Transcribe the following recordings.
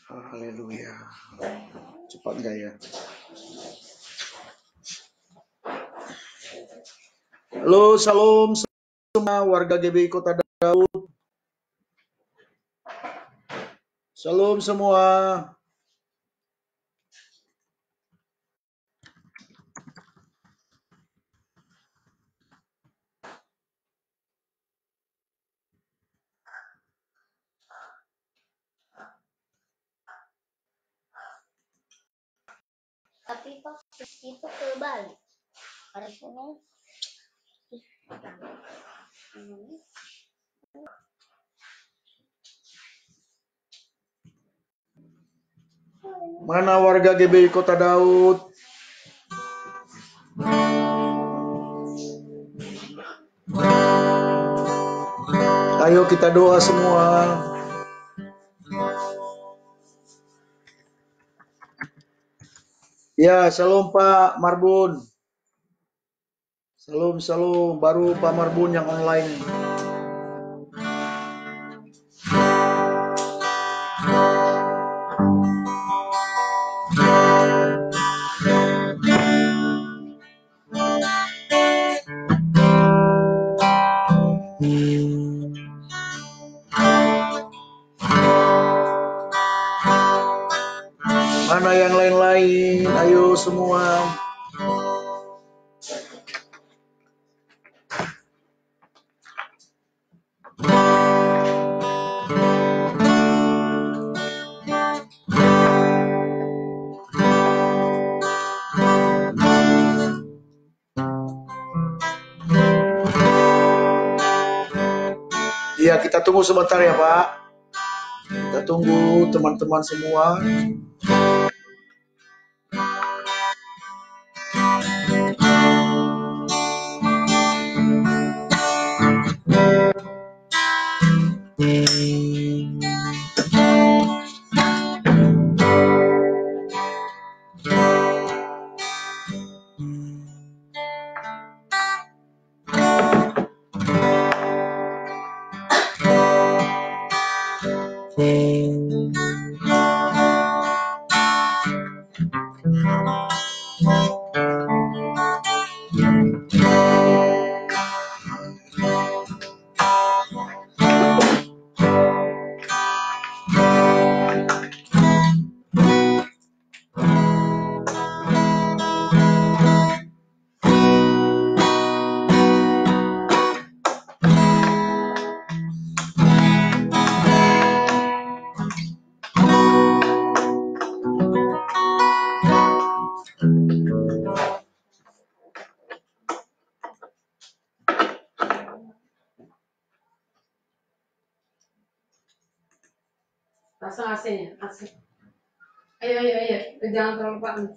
Haleluya. Cepat nggak ya? Halo, salam semua warga GBI Kota Daud. Salam semua. Tapi pas itu kebalik. Harusnya Mana warga GBI Kota Daud? Ayo kita doa semua. Ya, shalom Pak Marbun. Shalom, baru Pak Marbun yang online. Mana yang lain-lain? Ayo semua. Ya, kita tunggu sebentar ya Pak. Kita tunggu teman-teman semua. Pasang AC-nya, AC. Ayo. Jangan terlalu panas.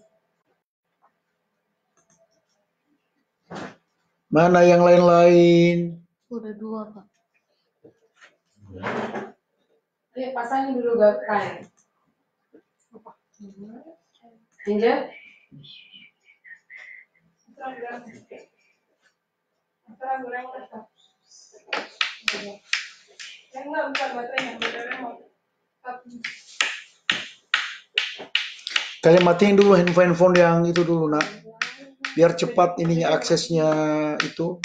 Mana yang lain-lain? udah 2 Pak. Ayo pasangin dulu kain. Angel. Kalian matiin dulu handphone yang itu dulu nak. Biar cepat ininya aksesnya itu.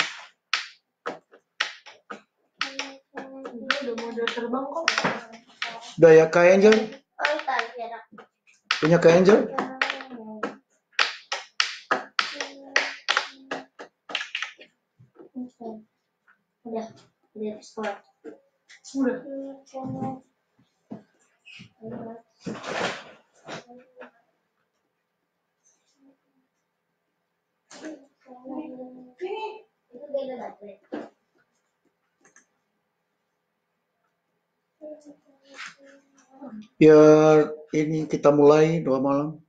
Udah mau terbang kok. Udah ya Kak Angel? Punya Kak Angel? Udah start. Udah. Itu beda baterai. Biar ini kita mulai doa malam.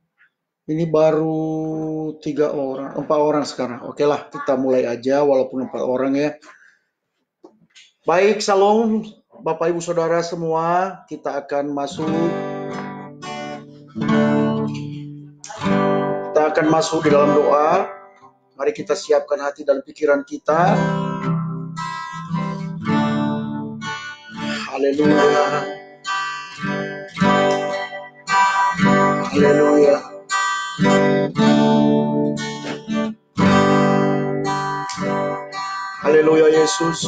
Ini baru 4 orang sekarang. Oke lah, kita mulai aja walaupun 4 orang ya. Baik, salam Bapak Ibu Saudara semua. Kita akan masuk. Kita akan masuk di dalam doa. Mari kita siapkan hati dan pikiran kita. Haleluya. Haleluya. Haleluya Yesus.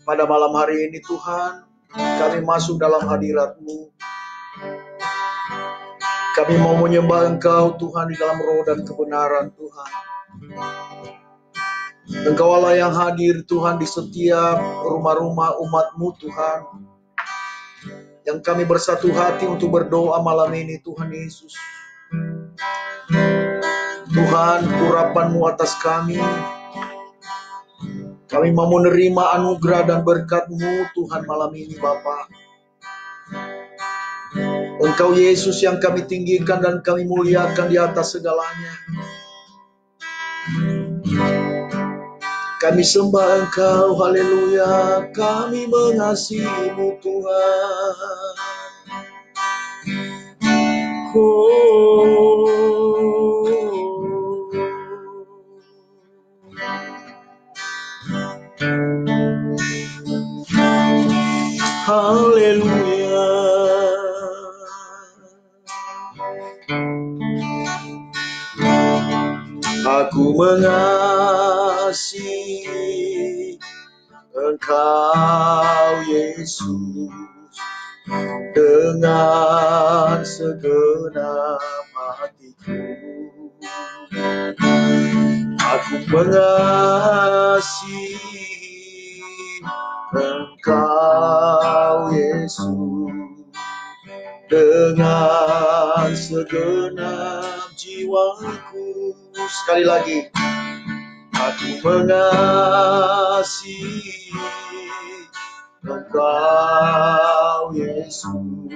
Pada malam hari ini Tuhan, kami masuk dalam hadirat-Mu. Kami mau menyembah Engkau Tuhan di dalam roh dan kebenaran Tuhan. Engkau Allah yang hadir Tuhan di setiap rumah-rumah umat-Mu Tuhan. Yang kami bersatu hati untuk berdoa malam ini Tuhan Yesus. Tuhan, urapan-Mu atas kami. Kami mau menerima anugerah dan berkat-Mu Tuhan malam ini Bapa. Engkau Yesus yang kami tinggikan dan kami muliakan di atas segalanya. Kami sembah Engkau, haleluya. Kami mengasihi-Mu Tuhan. Haleluya. Aku mengasihi Engkau Yesus dengan segenap hatiku. Aku mengasihi Engkau Yesus dengan segenap jiwaku. Sekali lagi, aku mengasihi Engkau Yesus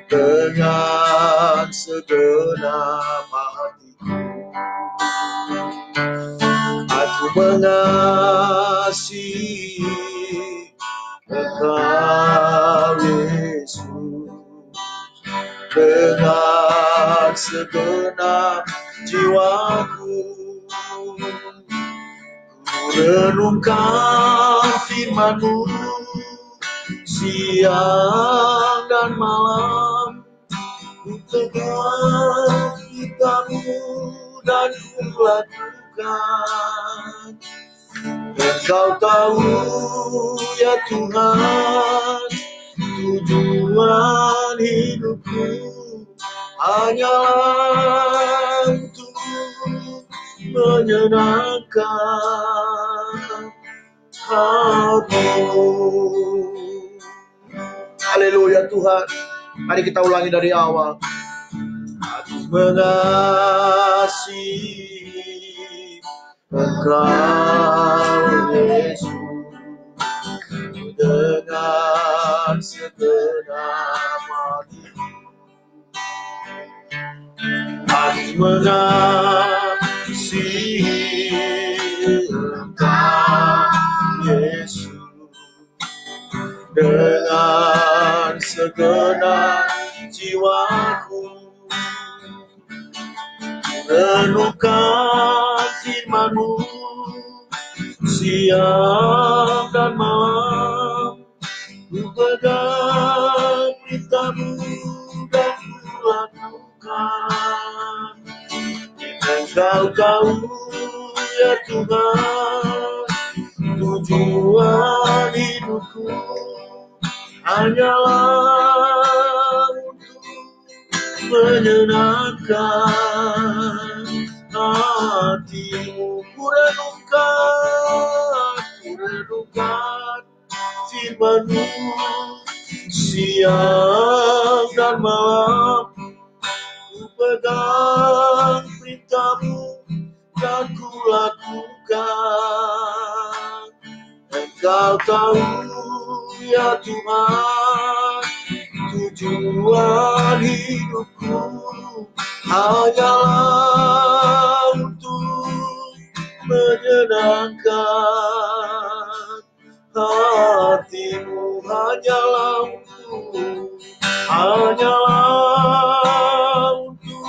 dengan segenap hatiku. Aku mengasihi Engkau Yesus dengan segenap jiwaku. Ku renungkan firman-Mu siang dan malam. Ku pegang kitab-Mu dan ku lakukan. Engkau tahu ya Tuhan, tujuan hidupku hanyalah untuk menyenangkan hati-Mu. Haleluya Tuhan. Mari kita ulangi dari awal. Aku mengasihi Engkau Yesus dengan segenap hatiku. Aku mengasihi Engkau Yesus dengan segenap jiwaku. Renungkan firman-Mu siang dan malam. Ku pegang perintah-Mu dan ku lakukan. Engkau tahu ya Tuhan, tujuan hidupku hanyalah untuk menyenangkan hati-Mu. Ku renungkan firman-Mu siang dan malam. Ku pegang perintah-Mu dan ku lakukan. Engkau tahu ya Tuhan, tujuan hidupku hanyalah untuk menyenangkan hati-Mu. Hanyalah untuk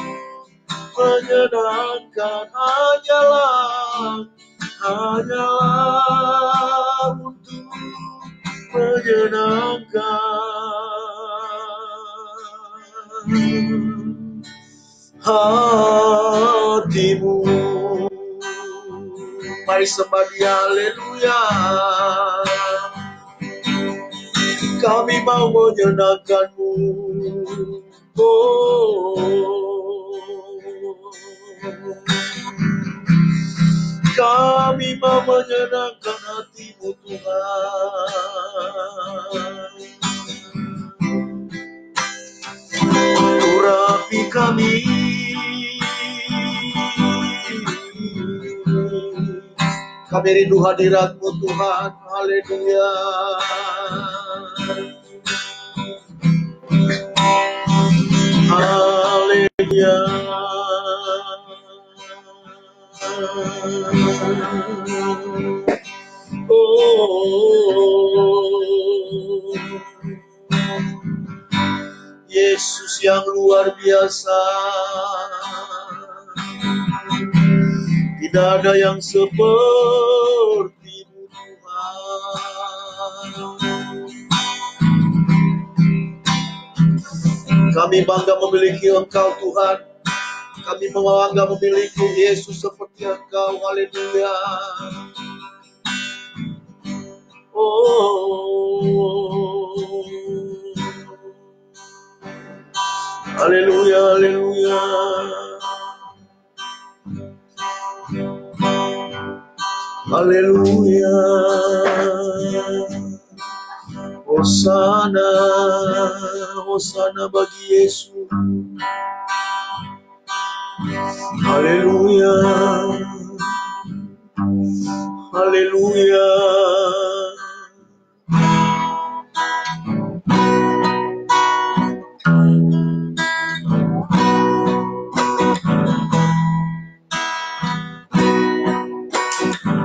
menyenangkan. Hanyalah untuk menyenangkan. hatimu. Mari sembah Dia, haleluya. Kami mau menyenangkan-Mu. Kami mau menyenangkan hati-Mu, Tuhan. Urapi kami, kami rindu hadirat-Mu, Tuhan. Haleluya. Haleluya. Yesus yang luar biasa, tidak ada yang seperti-Mu, Tuhan. Kami bangga memiliki Engkau, Tuhan. Kami bangga memiliki Yesus seperti Engkau. Haleluya. Haleluya, haleluya. Haleluya. Hosana, hosana bagi Yesus. Haleluya. Haleluya.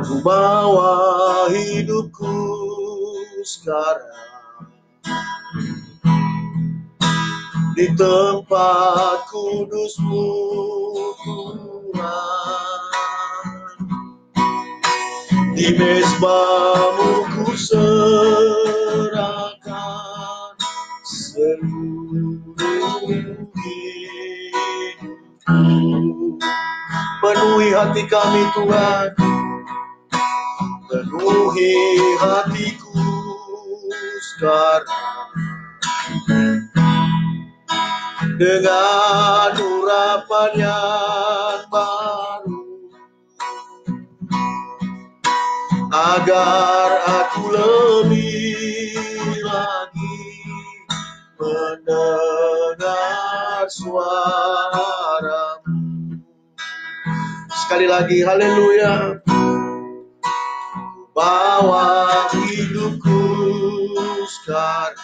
Ku bawa hidupku sekarang di tempat kudus-Mu, Tuhan. Di mezbah-Mu ku serahkan seluruh hidupku. Penuhi hati kami, Tuhan. Penuhi hatiku sekarang dengan urapan yang baru, agar aku lebih lagi mendengar suara-Mu. Sekali lagi, haleluya. Bawa hidupku sekarang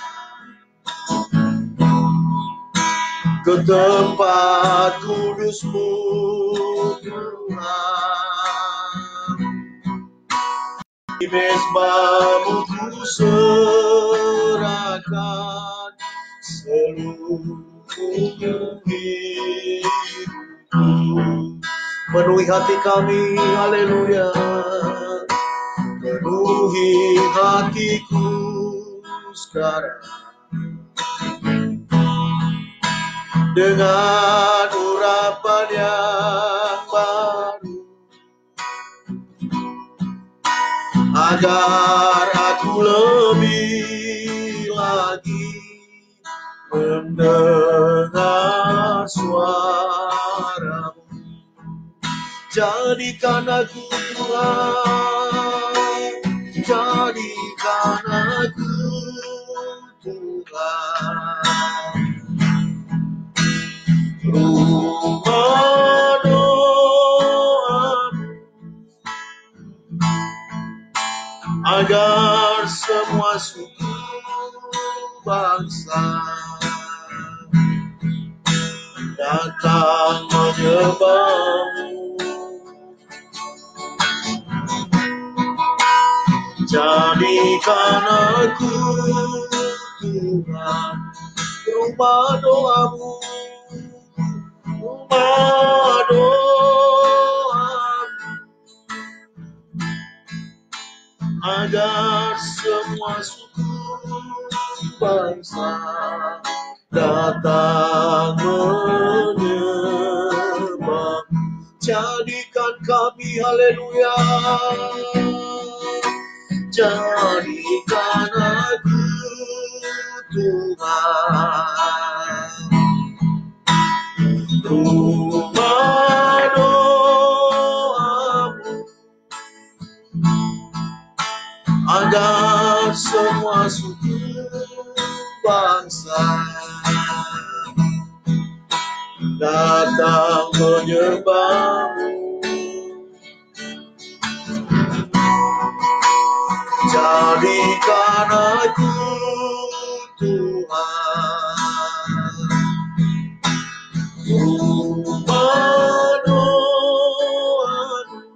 ke tempat kudus-Mu, Tuhan. Di mezbah-Mu ku serahkan seluruh hidupku. Penuhi hati kami, haleluya. Penuhi hatiku sekarang dengan urapan yang baru, agar aku lebih lagi mendengar suara-Mu. Jadikan aku, Tuhan, jadikan aku, Tuhan, rumah doa-Mu, agar semua suku bangsa datang menyembah-Mu. Jadikan aku, Tuhan, rumah doa-Mu, rumah doa-Mu, agar semua suku bangsa datang haleluya. Jadikan aku Tuhan rumah doamu, agar semua suku bangsa datang menyembahmu. Jadikan aku Tuhan rumah doamu,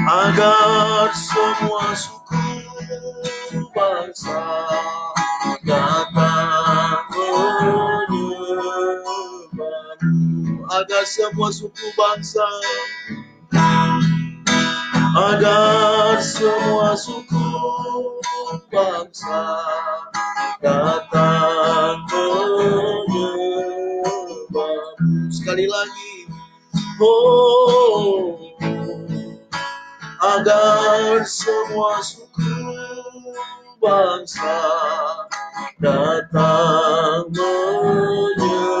agar semua suku bangsa datang menyembahmu. Agar semua suku bangsa, agar semua suku bangsa datang menyembahmu. Sekali lagi, oh, agar semua suku bangsa datang menyembahmu.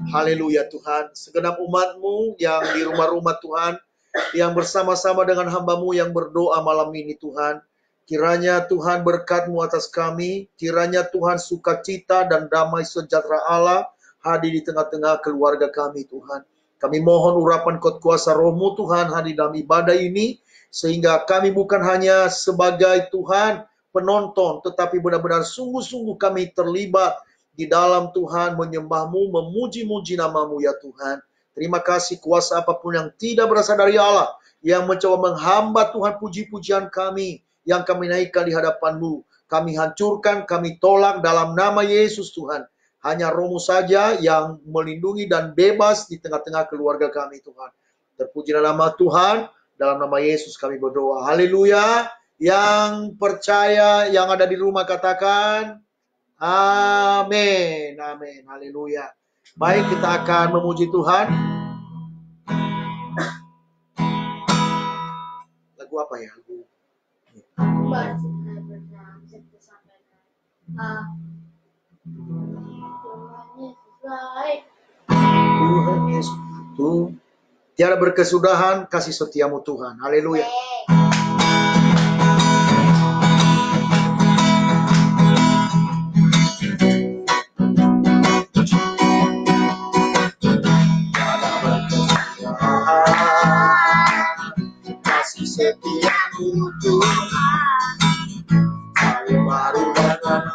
Haleluya Tuhan, segenap umat-Mu yang di rumah-rumah Tuhan, yang bersama-sama dengan hamba-Mu yang berdoa malam ini Tuhan, kiranya Tuhan berkat-Mu atas kami, kiranya Tuhan sukacita dan damai sejahtera Allah hadir di tengah-tengah keluarga kami Tuhan. Kami mohon urapan kuasa Roh-Mu Tuhan hadir dalam ibadah ini, sehingga kami bukan hanya sebagai Tuhan penonton, tetapi benar-benar sungguh-sungguh kami terlibat di dalam Tuhan menyembah-Mu, memuji-muji nama-Mu ya Tuhan. Terima kasih kuasa apapun yang tidak berasal dari Allah, yang mencoba menghambat Tuhan puji-pujian kami, yang kami naikkan di hadapan-Mu. Kami hancurkan, kami tolak dalam nama Yesus Tuhan. Hanya Roh-Mu saja yang melindungi dan bebas di tengah-tengah keluarga kami Tuhan. Terpujilah nama Tuhan, dalam nama Yesus kami berdoa. Haleluya. Yang percaya, yang ada di rumah katakan, amin, amin, haleluya. Baik, kita akan memuji Tuhan. Lagu apa ya? Tuhan Yesus itu tiada berkesudahan kasih setiamu Tuhan. Haleluya. Setiamu Tuhan, selalu baru dengan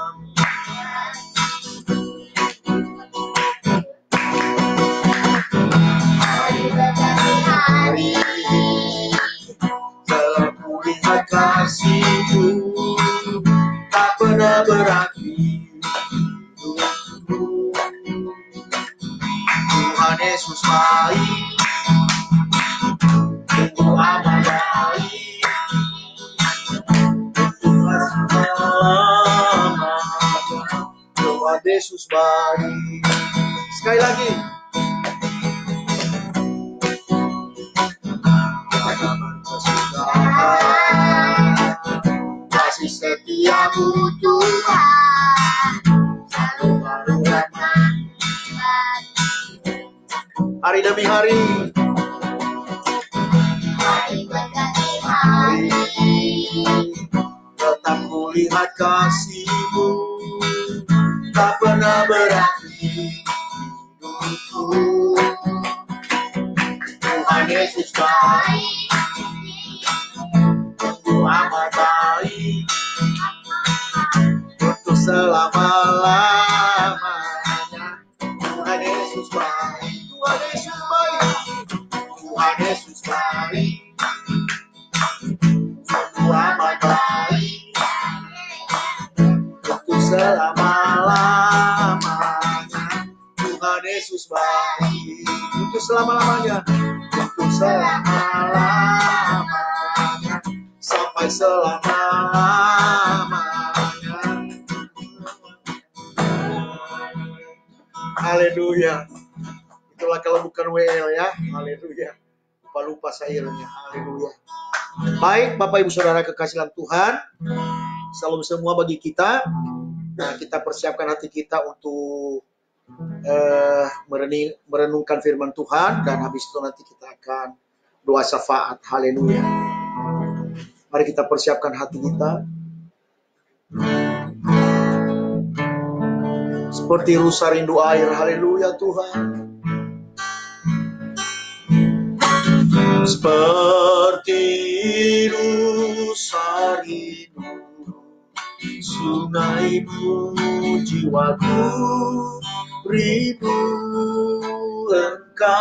hari-hari, telah kulihat kasih-Mu, tak pernah berakhir hidupku. Tuhan Yesus baik, sungguh amat baik. Tuhan Yesus baik. Sekali lagi. Kasih setiamu Tuhan, selalu baru datang. Hari demi hari, hari berganti hari, tetap kulihat kasih-Mu, tak pernah berakhir hidupku. Tuhan Yesus baik, sungguh amat baik, untuk selama-lamanya. Tuhan Yesus baik, Tuhan Yesus baik, Tuhan Yesus baik, sungguh amat baik, untuk selama-lamanya. Tuhan Yesus baik, untuk selama-lamanya, untuk selama-lamanya. selama-lamanya. Haleluya. Itulah kalau bukan WL ya. Haleluya. Lupa sairnya. Haleluya. Baik, Bapak Ibu Saudara kekasih dalam Tuhan. Salam semua bagi kita. Nah, kita persiapkan hati kita untuk merenungkan firman Tuhan, dan habis itu nanti kita akan doa syafaat. Haleluya. Mari kita persiapkan hati kita. Seperti rusa rindu air. Haleluya Tuhan. Seperti rusa rindu sungaimu, jiwaku rindu Engkau.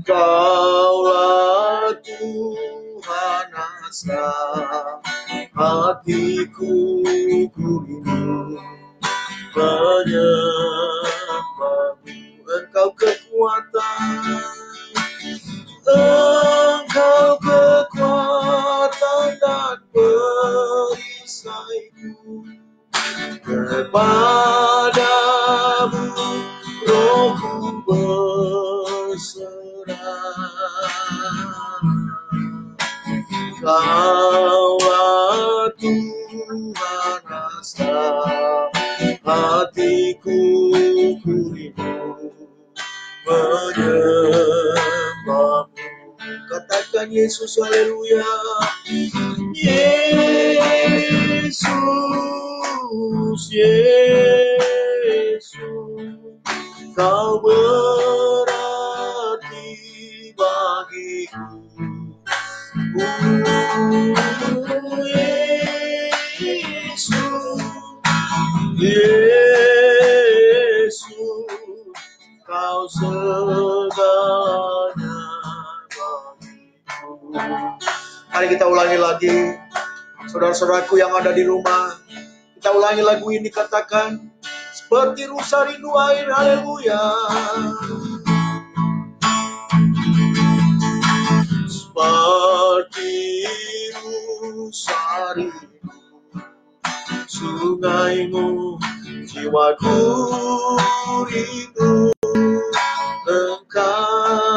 Kaulah Tuhan asa hatiku, ku rindu menyembahmu. Engkau kekuatan, Engkau kekuatan dan perisaiku. Kepadamu rohku berserah. Kaulah Tuhan asa hatiku, ku rindu menyembahmu. Katakan Yesus, haleluya. Yesus, Yesus, Kau berarti bagiku. Yesus, Yesus, Kau segalanya bagiku. Mari kita ulangi lagi. Saudara-saudaraku yang ada di rumah, kita ulangi lagu ini, katakan seperti rusa rindu air. Haleluya. Seperti rusa rindu sungaimu, jiwaku rindu Engkau.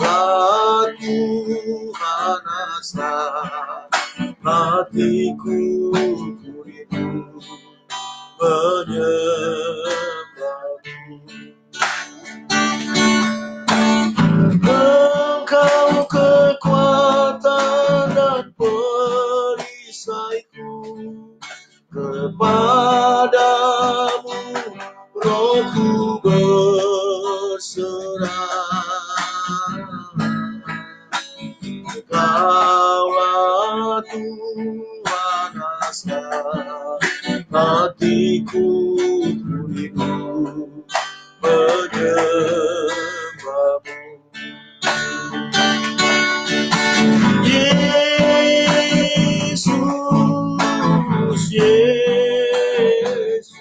Kaulah Tuhan asa hatiku, ku rindu menyembahmu. Engkau kekuatan dan perisaiku. Kepadamu rohku berserah. Kaulah Tuhan asa hatiku, ku rindu menyembahmu. Yesus, Yesus,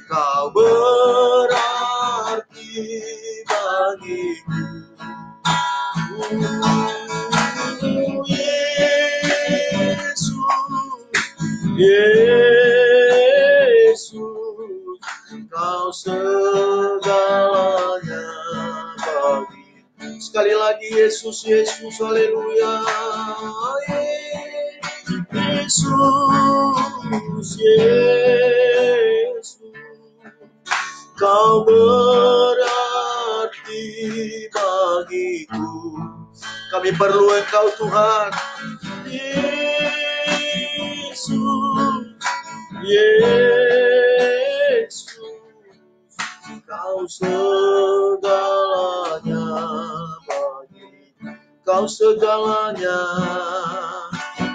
Kau berarti bagiku. Yesus, Kau segalanya bagi. Sekali lagi Yesus, Yesus, haleluya. Yesus, Yesus, Kau berarti bagiku. Kami perlu Engkau Tuhan. Yesus, Yesus, Kau segalanya bagi. Kau segalanya,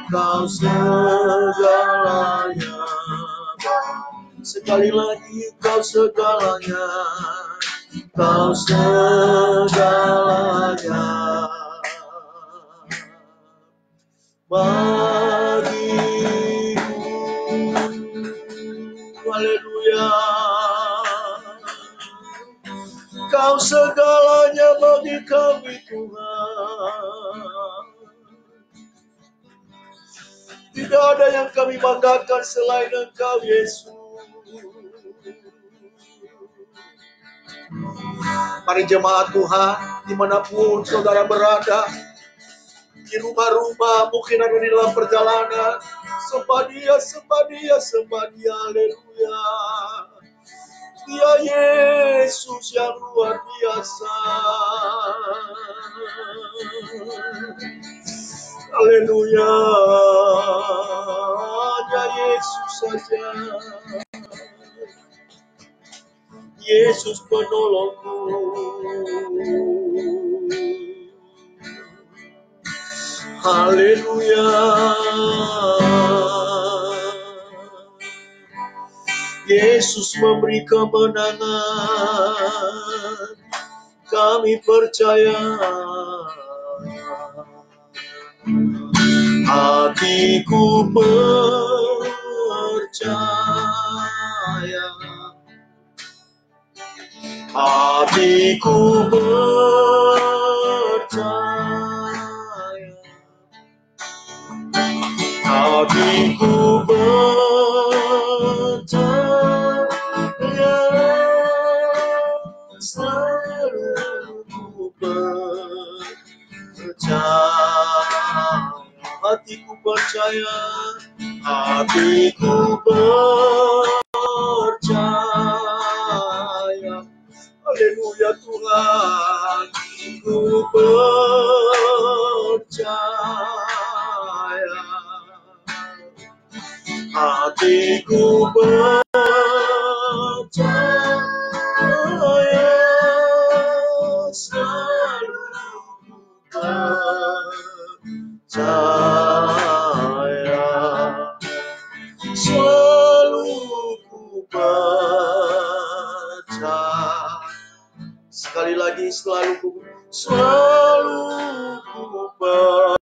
Kau segalanya bagi. Sekali lagi, Kau segalanya, Kau segalanya bagiku. Haleluya. Kau Engkau segalanya bagi kami Tuhan. Tidak ada yang kami banggakan selain Engkau Yesus. Mari jemaat Tuhan, dimanapun saudara berada, di rumah-rumah, mungkin ada di dalam perjalanan, sembah dia, haleluya. Dia Yesus yang luar biasa. Haleluya. Hanya Yesus saja. Yesus penolongku. Haleluya. Yesus memberi kemenangan. Kami percaya. Hatiku percaya. Hatiku percaya. Hatiku percaya. Selalu ku percaya. Hatiku percaya. Hatiku percaya. Haleluya Tuhan, ku percaya. Hatiku percaya. Selalu percaya. Selalu ku percaya. Sekali lagi, selalu ku percaya.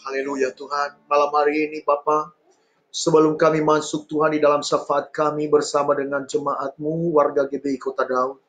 Haleluya Tuhan, malam hari ini Bapa, sebelum kami masuk Tuhan di dalam syafaat kami bersama dengan jemaat-Mu, warga GBI Kota Daud.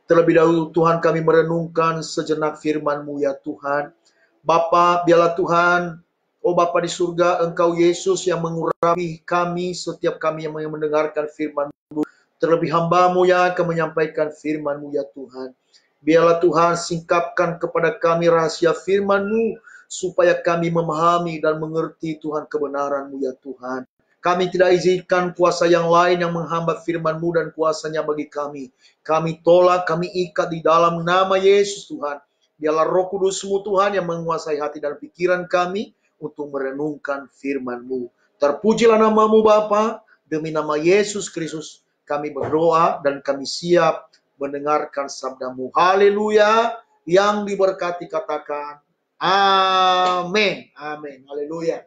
Terlebih dahulu Tuhan kami merenungkan sejenak firman-Mu ya Tuhan. Bapa, biarlah Tuhan, oh Bapa di surga, Engkau Yesus yang mengurapi kami, setiap kami yang mendengarkan firman-Mu. Terlebih hamba-Mu yang akan menyampaikan firman-Mu ya Tuhan. Biarlah Tuhan singkapkan kepada kami rahasia firman-Mu, supaya kami memahami dan mengerti Tuhan kebenaran-Mu ya Tuhan. Kami tidak izinkan kuasa yang lain yang menghambat firman-Mu dan kuasanya bagi kami. Kami tolak, kami ikat di dalam nama Yesus Tuhan. Biarlah Roh Kudus-Mu Tuhan yang menguasai hati dan pikiran kami untuk merenungkan firman-Mu. Terpujilah nama-Mu Bapa, demi nama Yesus Kristus kami berdoa dan kami siap mendengarkan sabda-Mu. Haleluya, yang diberkati katakan amin. Amin. Haleluya.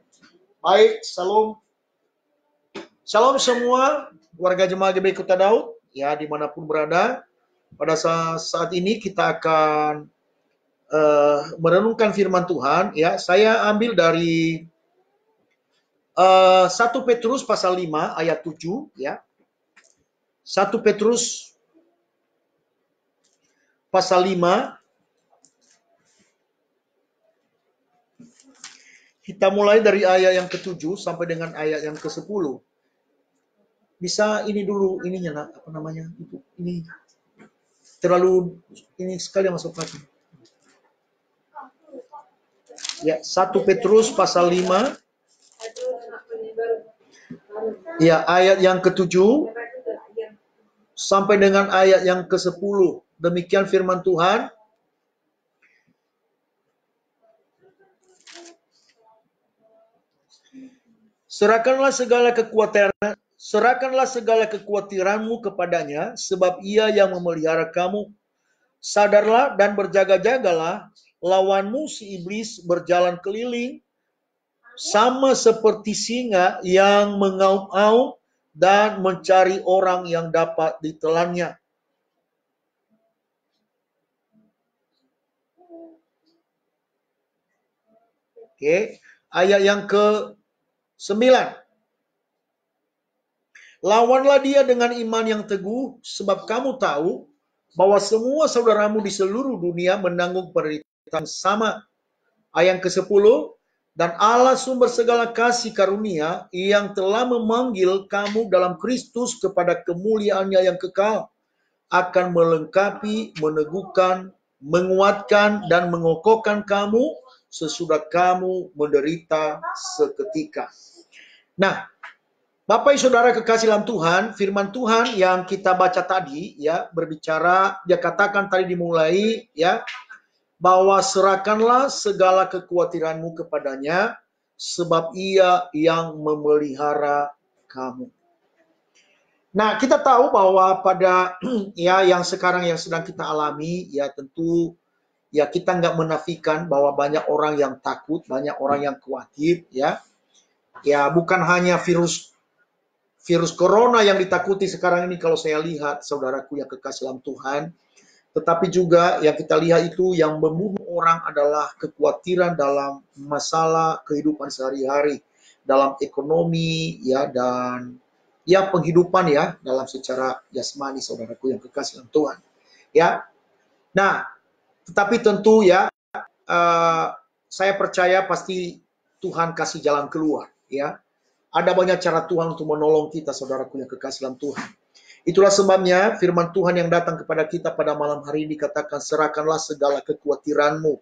Baik, salam. Shalom semua warga jemaat GBI Kota Daud, ya dimanapun berada. Pada saat ini kita akan merenungkan firman Tuhan. Ya, saya ambil dari 1 Petrus pasal 5 ayat 7. Ya, 1 Petrus pasal 5. Kita mulai dari ayat yang ke-7 sampai dengan ayat yang ke-10. Bisa ini dulu ininya nak, apa namanya itu, ini terlalu ini sekali masuk lagi. Ya, 1 Petrus pasal 5. Ya, ayat yang ke-7 sampai dengan ayat yang ke-10. Demikian firman Tuhan. Serahkanlah segala kekhawatiranmu kepadanya, sebab ia yang memelihara kamu. Sadarlah dan berjaga-jagalah, lawanmu si iblis berjalan keliling, sama seperti singa yang mengaum-aum dan mencari orang yang dapat ditelannya. Oke. Ayat yang ke-9. Lawanlah dia dengan iman yang teguh, sebab kamu tahu bahwa semua saudaramu di seluruh dunia menanggung penderitaan sama. Ayat yang ke-10. Dan Allah sumber segala kasih karunia yang telah memanggil kamu dalam Kristus kepada kemuliaannya yang kekal, akan melengkapi, meneguhkan, menguatkan, dan mengokohkan kamu sesudah kamu menderita seketika. Nah, Bapak Ibu Saudara kekasih dalam Tuhan, firman Tuhan yang kita baca tadi ya berbicara, dia katakan tadi dimulai ya, bahwa serahkanlah segala kekhawatiranmu kepadanya, sebab ia yang memelihara kamu. Nah, kita tahu bahwa pada ya yang sekarang yang sedang kita alami, ya tentu ya kita nggak menafikan bahwa banyak orang yang takut, banyak orang yang khawatir, ya. Ya bukan hanya virus corona yang ditakuti sekarang ini kalau saya lihat, saudaraku yang kekasih dalam Tuhan. Tetapi juga yang kita lihat itu yang membunuh orang adalah kekhawatiran dalam masalah kehidupan sehari-hari, dalam ekonomi ya, dan ya penghidupan ya dalam secara jasmani, saudaraku yang kekasih dalam Tuhan. Ya. Nah, tetapi tentu ya saya percaya pasti Tuhan kasih jalan keluar ya. Ada banyak cara Tuhan untuk menolong kita, saudaraku yang kekasih dalam Tuhan. Itulah sebabnya firman Tuhan yang datang kepada kita pada malam hari ini katakan, serahkanlah segala kekhawatiranmu.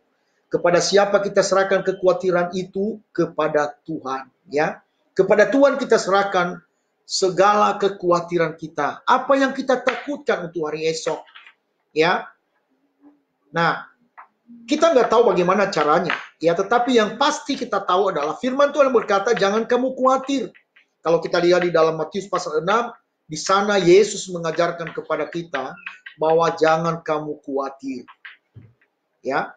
Kepada siapa kita serahkan kekhawatiran itu? Kepada Tuhan. Ya, kepada Tuhan kita serahkan segala kekhawatiran kita. Apa yang kita takutkan untuk hari esok? Ya, nah kita nggak tahu bagaimana caranya. Ya, tetapi yang pasti kita tahu adalah firman Tuhan berkata, jangan kamu khawatir. Kalau kita lihat di dalam Matius pasal 6, di sana Yesus mengajarkan kepada kita bahwa jangan kamu khawatir. Ya.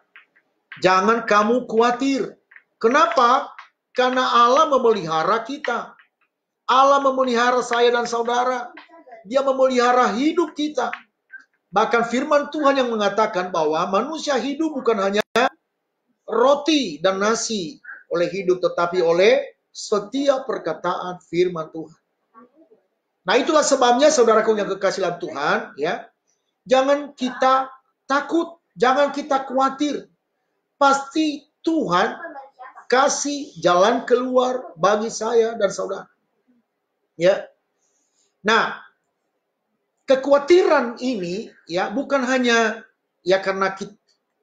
Jangan kamu khawatir. Kenapa? Karena Allah memelihara kita. Allah memelihara saya dan saudara. Dia memelihara hidup kita. Bahkan firman Tuhan yang mengatakan bahwa manusia hidup bukan hanya roti dan nasi oleh hidup, tetapi oleh setiap perkataan firman Tuhan. Nah, itulah sebabnya saudaraku yang kekasih dalam Tuhan, ya, jangan kita takut, jangan kita khawatir. Pasti Tuhan kasih jalan keluar bagi saya dan saudara. Ya. Nah, kekhawatiran ini ya bukan hanya ya karena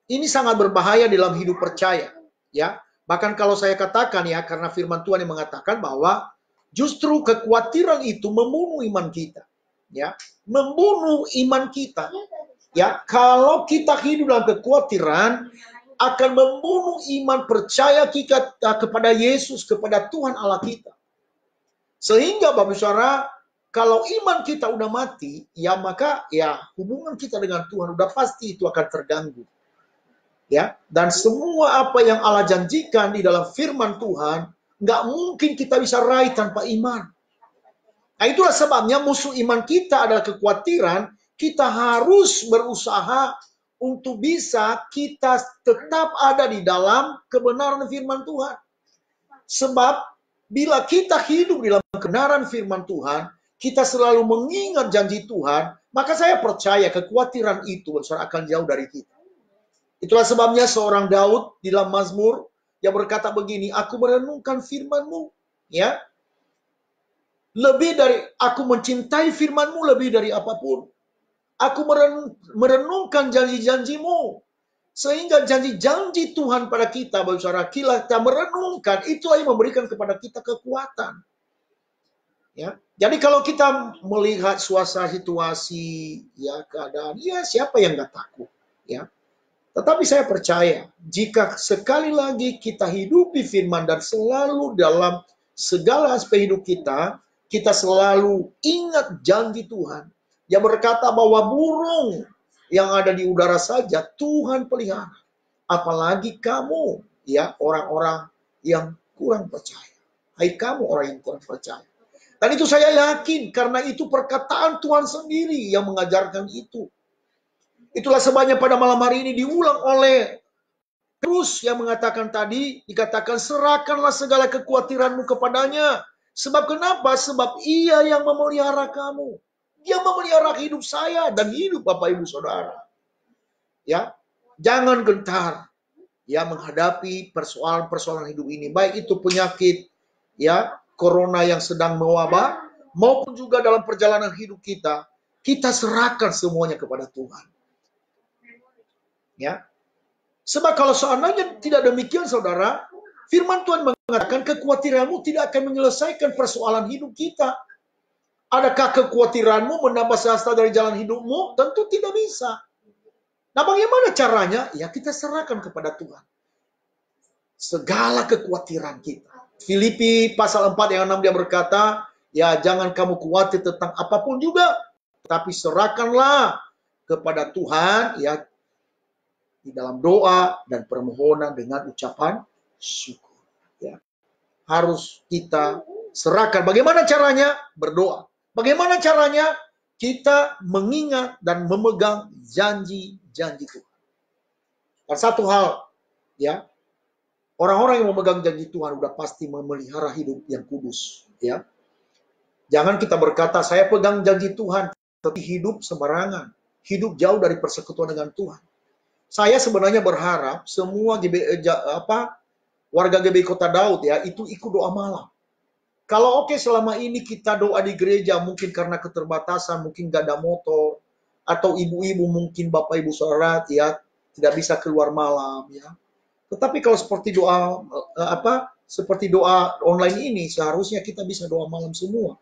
ini sangat berbahaya dalam hidup percaya, ya. Bahkan kalau saya katakan ya, karena firman Tuhan yang mengatakan bahwa justru kekhawatiran itu membunuh iman kita. Ya, membunuh iman kita. Ya, kalau kita hidup dalam kekhawatiran akan membunuh iman percaya kita kepada Yesus, kepada Tuhan Allah kita. Sehingga Bapak Saudara, kalau iman kita udah mati, ya maka ya hubungan kita dengan Tuhan udah pasti itu akan terganggu. Ya, dan semua apa yang Allah janjikan di dalam firman Tuhan nggak mungkin kita bisa raih tanpa iman. Nah, itulah sebabnya musuh iman kita adalah kekhawatiran. Kita harus berusaha untuk bisa kita tetap ada di dalam kebenaran firman Tuhan. Sebab bila kita hidup di dalam kebenaran firman Tuhan, kita selalu mengingat janji Tuhan, maka saya percaya kekhawatiran itu akan jauh dari kita. Itulah sebabnya seorang Daud di dalam Mazmur yang berkata begini, aku merenungkan firman-Mu, ya. Lebih dari aku mencintai firman-Mu lebih dari apapun. Aku merenungkan janji-janji-Mu. Sehingga janji-janji Tuhan pada kita, Bapak Saudara, kita merenungkan, itulah yang memberikan kepada kita kekuatan. Ya. Jadi kalau kita melihat suasana situasi, ya keadaan, ya siapa yang nggak takut, ya. Tetapi saya percaya, jika sekali lagi kita hidupi firman dan selalu dalam segala aspek hidup kita, kita selalu ingat janji Tuhan yang berkata bahwa burung yang ada di udara saja Tuhan pelihara. Apalagi kamu, ya orang-orang yang kurang percaya. Hai kamu orang yang kurang percaya. Dan itu saya yakin karena itu perkataan Tuhan sendiri yang mengajarkan itu. Itulah sebabnya pada malam hari ini diulang oleh Terus yang mengatakan tadi, dikatakan serahkanlah segala kekhawatiranmu kepadanya. Sebab kenapa? Sebab ia yang memelihara kamu. Dia memelihara hidup saya dan hidup Bapak Ibu Saudara. Ya, jangan gentar ya menghadapi persoalan-persoalan hidup ini. Baik itu penyakit ya, corona yang sedang mewabah maupun juga dalam perjalanan hidup kita, kita serahkan semuanya kepada Tuhan. Ya. Sebab kalau seandainya tidak demikian saudara, firman Tuhan mengatakan kekhawatiranmu tidak akan menyelesaikan persoalan hidup kita. Adakah kekhawatiranmu menambah sehasta dari jalan hidupmu? Tentu tidak bisa. Nah bagaimana caranya? Ya kita serahkan kepada Tuhan. Segala kekhawatiran kita. Filipi pasal 4 ayat 6 dia berkata, ya jangan kamu khawatir tentang apapun juga. Tapi serahkanlah kepada Tuhan ya di dalam doa dan permohonan dengan ucapan syukur. Ya. Harus kita serahkan. Bagaimana caranya? Berdoa. Bagaimana caranya? Kita mengingat dan memegang janji-janji Tuhan. Dan satu hal, ya, orang-orang yang memegang janji Tuhan udah pasti memelihara hidup yang kudus. Ya. Jangan kita berkata, saya pegang janji Tuhan, tapi hidup sembarangan. Hidup jauh dari persekutuan dengan Tuhan. Saya sebenarnya berharap semua warga GBI Kota Daud ya itu ikut doa malam. Kalau selama ini kita doa di gereja mungkin karena keterbatasan, mungkin gak ada motor, atau ibu-ibu mungkin Bapak Ibu Saudara ya tidak bisa keluar malam ya. Tetapi kalau seperti doa online ini seharusnya kita bisa doa malam semua.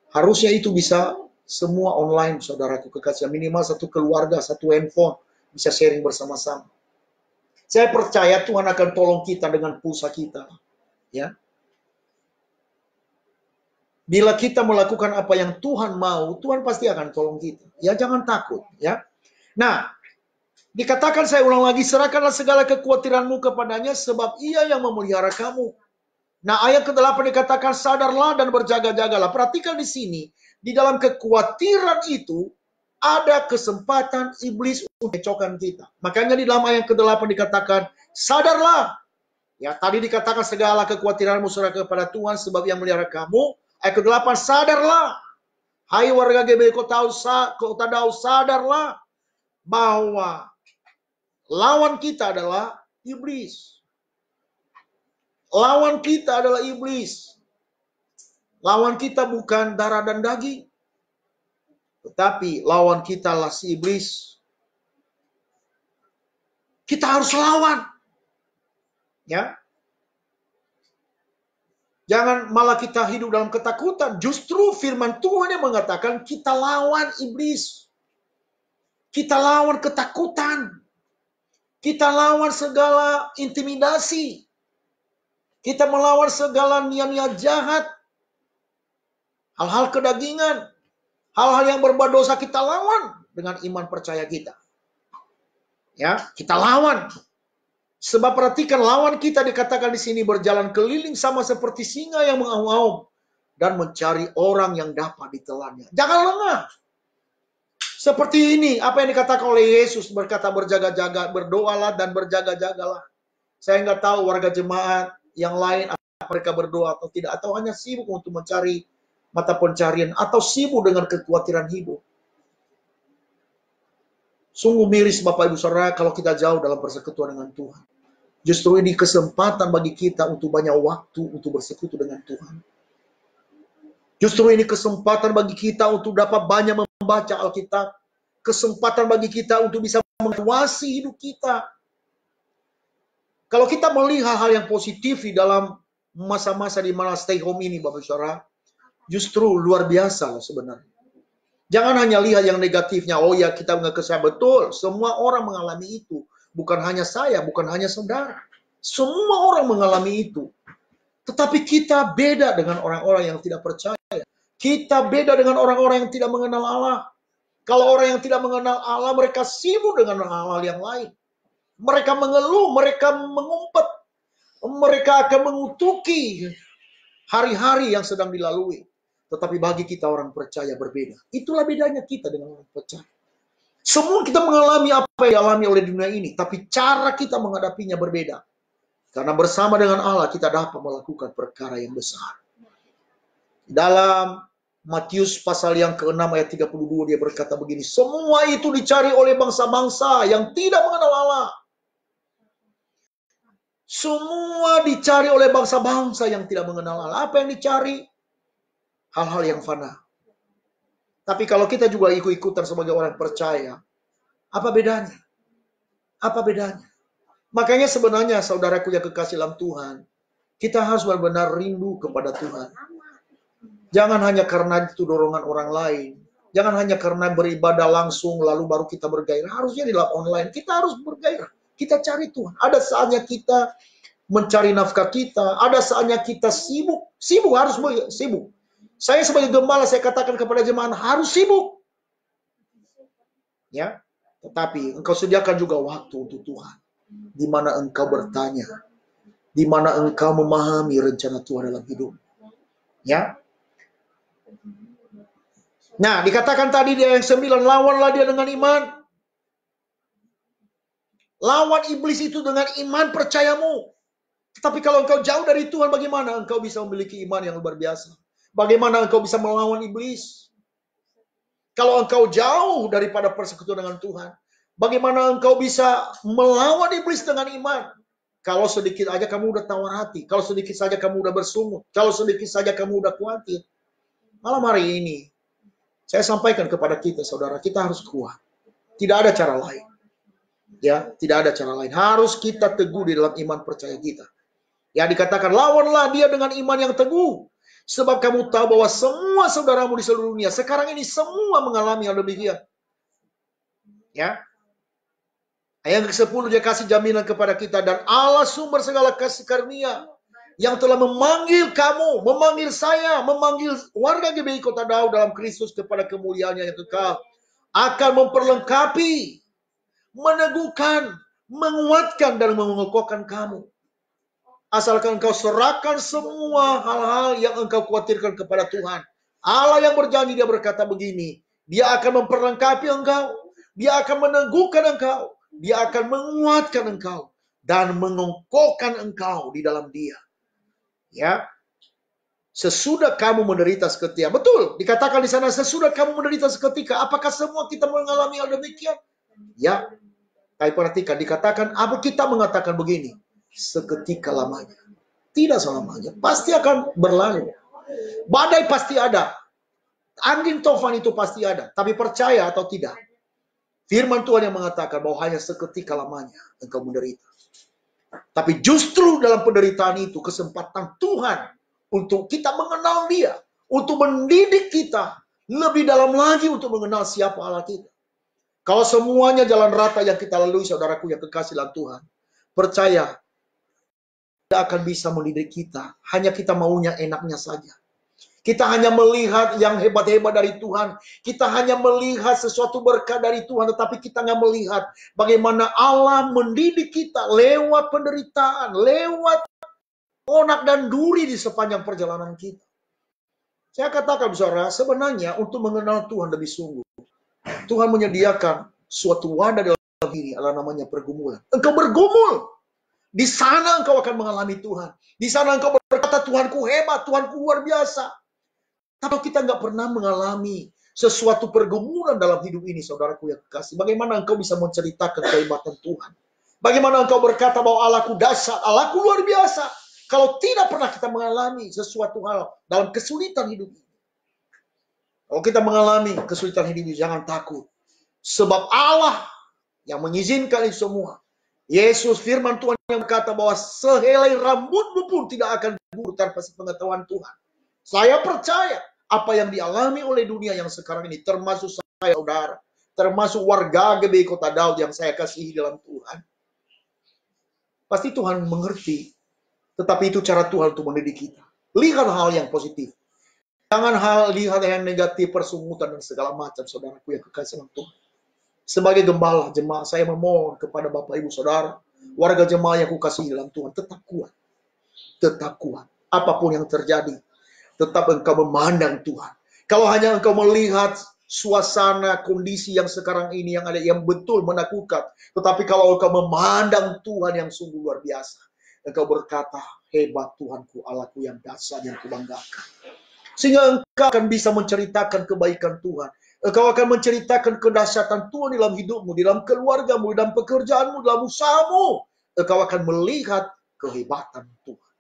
Harusnya itu bisa semua online saudaraku kekasih, minimal satu keluarga, satu handphone. Bisa sharing bersama-sama. Saya percaya Tuhan akan tolong kita dengan pulsa kita. Ya. Bila kita melakukan apa yang Tuhan mau, Tuhan pasti akan tolong kita. Ya jangan takut. Ya. Nah, dikatakan saya ulang lagi, serahkanlah segala kekhawatiranmu kepadanya sebab ia yang memelihara kamu. Nah, ayat ke-8 dikatakan sadarlah dan berjaga-jagalah. Perhatikan di sini, di dalam kekhawatiran itu, ada kesempatan iblis untuk mencocokkan kita. Makanya di dalam ayat ke-8 dikatakan, sadarlah. Ya, tadi dikatakan segala kekhawatiranmu serahkan kepada Tuhan sebab yang melihara kamu. Ayat ke-8, sadarlah. Hai warga GBI Kota Daud, sadarlah bahwa lawan kita adalah iblis. Lawan kita adalah iblis. Lawan kita bukan darah dan daging. Tetapi lawan kita lah si iblis. Kita harus lawan. Ya. Jangan malah kita hidup dalam ketakutan. Justru firman Tuhan yang mengatakan kita lawan iblis. Kita lawan ketakutan. Kita lawan segala intimidasi. Kita melawan segala niat-niat jahat. Hal-hal kedagingan. Hal-hal yang berbuat dosa kita lawan dengan iman percaya kita. Ya, kita lawan. Sebab perhatikan lawan kita dikatakan di sini berjalan keliling sama seperti singa yang mengaum-aum dan mencari orang yang dapat ditelannya. Jangan lengah. Seperti ini apa yang dikatakan oleh Yesus berkata berjaga-jaga, berdoalah dan berjaga-jagalah. Saya nggak tahu warga jemaat yang lain mereka berdoa atau tidak, atau hanya sibuk untuk mencari mata pencarian, atau sibuk dengan kekhawatiran hidup. Sungguh miris Bapak Ibu Saudara kalau kita jauh dalam persekutuan dengan Tuhan. Justru ini kesempatan bagi kita untuk banyak waktu untuk bersekutu dengan Tuhan. Justru ini kesempatan bagi kita untuk dapat banyak membaca Alkitab. Kesempatan bagi kita untuk bisa menguasai hidup kita. Kalau kita melihat hal yang positif di dalam masa-masa di mana stay home ini Bapak Ibu Saudara, justru luar biasa loh sebenarnya. Jangan hanya lihat yang negatifnya. Oh ya kita nggak kesal. Betul. Semua orang mengalami itu. Bukan hanya saya. Bukan hanya saudara. Semua orang mengalami itu. Tetapi kita beda dengan orang-orang yang tidak percaya. Kita beda dengan orang-orang yang tidak mengenal Allah. Kalau orang yang tidak mengenal Allah, mereka sibuk dengan hal-hal yang lain. Mereka mengeluh. Mereka mengumpat. Mereka akan mengutuki hari-hari yang sedang dilalui. Tetapi bagi kita orang percaya berbeda. Itulah bedanya kita dengan orang percaya. Semua kita mengalami apa yang dialami oleh dunia ini, tapi cara kita menghadapinya berbeda. Karena bersama dengan Allah kita dapat melakukan perkara yang besar. Dalam Matius pasal yang ke-6 ayat 32 dia berkata begini, semua itu dicari oleh bangsa-bangsa yang tidak mengenal Allah. Semua dicari oleh bangsa-bangsa yang tidak mengenal Allah. Apa yang dicari? Hal-hal yang fana. Tapi kalau kita juga ikut-ikutan sebagai orang percaya, apa bedanya? Apa bedanya? Makanya sebenarnya saudaraku yang kekasih dalam Tuhan, kita harus benar-benar rindu kepada Tuhan. Jangan hanya karena itu dorongan orang lain. Jangan hanya karena beribadah langsung lalu baru kita bergairah. Harusnya di dalam online kita harus bergairah. Kita cari Tuhan. Ada saatnya kita mencari nafkah kita. Ada saatnya kita sibuk. Sibuk, harus sibuk. Saya sebagai gembala, saya katakan kepada jemaat, harus sibuk. Ya, tetapi engkau sediakan juga waktu untuk Tuhan. Di mana engkau bertanya. Di mana engkau memahami rencana Tuhan dalam hidup. Ya. Nah, dikatakan tadi di ayat 9, lawanlah dia dengan iman. Lawan iblis itu dengan iman percayamu. Tetapi kalau engkau jauh dari Tuhan, bagaimana engkau bisa memiliki iman yang luar biasa? Bagaimana engkau bisa melawan iblis? Kalau engkau jauh daripada persekutuan dengan Tuhan, bagaimana engkau bisa melawan iblis dengan iman? Kalau sedikit aja kamu udah tawar hati, kalau sedikit saja kamu udah bersungut, kalau sedikit saja kamu udah khawatir. Malam hari ini, saya sampaikan kepada kita, saudara, kita harus kuat. Tidak ada cara lain. Ya, tidak ada cara lain. Harus kita teguh di dalam iman percaya kita. Ya, dikatakan lawanlah dia dengan iman yang teguh. Sebab kamu tahu bahwa semua saudaramu di seluruh dunia sekarang ini semua mengalami hal demikian. Ya. Ayat ke-10 dia kasih jaminan kepada kita, dan Allah sumber segala kasih karunia yang telah memanggil kamu, memanggil saya, memanggil warga GBI Kota Daud dalam Kristus kepada kemuliaannya yang kekal, akan memperlengkapi, meneguhkan, menguatkan dan mengokohkan kamu. Asalkan engkau serahkan semua hal-hal yang engkau khawatirkan kepada Tuhan. Allah yang berjanji, dia berkata begini, dia akan memperlengkapi engkau, dia akan meneguhkan engkau, dia akan menguatkan engkau dan mengokohkan engkau di dalam dia. Ya. Sesudah kamu menderita seketika. Betul, dikatakan di sana sesudah kamu menderita seketika. Apakah semua kita mengalami hal demikian? Ya. Tapi perhatikan, dikatakan apa kita mengatakan begini? Seketika lamanya. Tidak selamanya. Pasti akan berlalu. Badai pasti ada. Angin tofan itu pasti ada. Tapi percaya atau tidak? Firman Tuhan yang mengatakan bahwa hanya seketika lamanya engkau menderita. Tapi justru dalam penderitaan itu kesempatan Tuhan untuk kita mengenal dia. Untuk mendidik kita lebih dalam lagi untuk mengenal siapa Allah kita. Kalau semuanya jalan rata yang kita lalui, saudaraku yang kekasih dalam Tuhan, percaya tidak akan bisa mendidik kita. Hanya kita maunya enaknya saja. Kita hanya melihat yang hebat-hebat dari Tuhan. Kita hanya melihat sesuatu berkat dari Tuhan. Tetapi kita nggak melihat bagaimana Allah mendidik kita lewat penderitaan. Lewat onak dan duri di sepanjang perjalanan kita. Saya katakan, saudara, sebenarnya untuk mengenal Tuhan lebih sungguh, Tuhan menyediakan suatu wadah dalam diri, adalah namanya pergumulan. Engkau bergumul. Di sana engkau akan mengalami Tuhan. Di sana engkau berkata, Tuhanku hebat, Tuhanku luar biasa. Tapi kita nggak pernah mengalami sesuatu pergumulan dalam hidup ini, saudaraku yang kekasih. Bagaimana engkau bisa menceritakan kehebatan Tuhan? Bagaimana engkau berkata bahwa Allahku dahsyat, Allahku luar biasa, kalau tidak pernah kita mengalami sesuatu hal dalam kesulitan hidup ini? Kalau kita mengalami kesulitan hidup ini, jangan takut. Sebab Allah yang mengizinkan itu semua. Yesus, firman Tuhan yang berkata bahwa sehelai rambutmu pun tidak akan gugur tanpa pengetahuan Tuhan. Saya percaya apa yang dialami oleh dunia yang sekarang ini, termasuk saya, saudara, termasuk warga GBI Kota Daud yang saya kasihi dalam Tuhan. Pasti Tuhan mengerti, tetapi itu cara Tuhan untuk mendidik kita. Lihat hal yang positif. Jangan lihat yang negatif, persungutan dan segala macam, saudaraku yang kekasih dalam Tuhan. Sebagai gembala jemaat, saya memohon kepada Bapak Ibu Saudara, warga jemaat yang kukasihi dalam Tuhan, tetap kuat. Tetap kuat. Apapun yang terjadi, tetap engkau memandang Tuhan. Kalau hanya engkau melihat suasana, kondisi yang sekarang ini yang ada, yang betul menakutkan. Tetapi kalau engkau memandang Tuhan yang sungguh luar biasa, engkau berkata, hebat Tuhanku, Allahku yang dahsyat yang kubanggakan. Sehingga engkau akan bisa menceritakan kebaikan Tuhan. Engkau akan menceritakan kedahsyatan Tuhan dalam hidupmu, di dalam keluargamu, di dalam pekerjaanmu, dalam usahamu. Engkau akan melihat kehebatan Tuhan.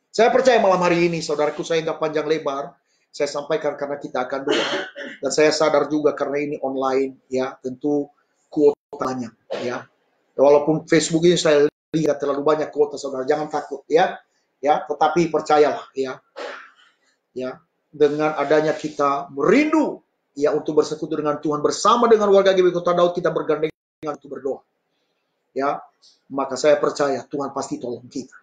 Saya percaya malam hari ini, saudaraku, saya nggak panjang lebar. Saya sampaikan karena kita akan doa. Dan saya sadar juga karena ini online, ya, tentu kuota banyak, ya. Walaupun Facebook ini saya lihat terlalu banyak kuota, saudara, jangan takut, ya. Ya, tetapi percayalah, ya. Ya, dengan adanya kita merindu, ya, untuk bersekutu dengan Tuhan bersama dengan warga GBI Kota Daud, kita bergandengan untuk berdoa. Ya, maka saya percaya Tuhan pasti tolong kita.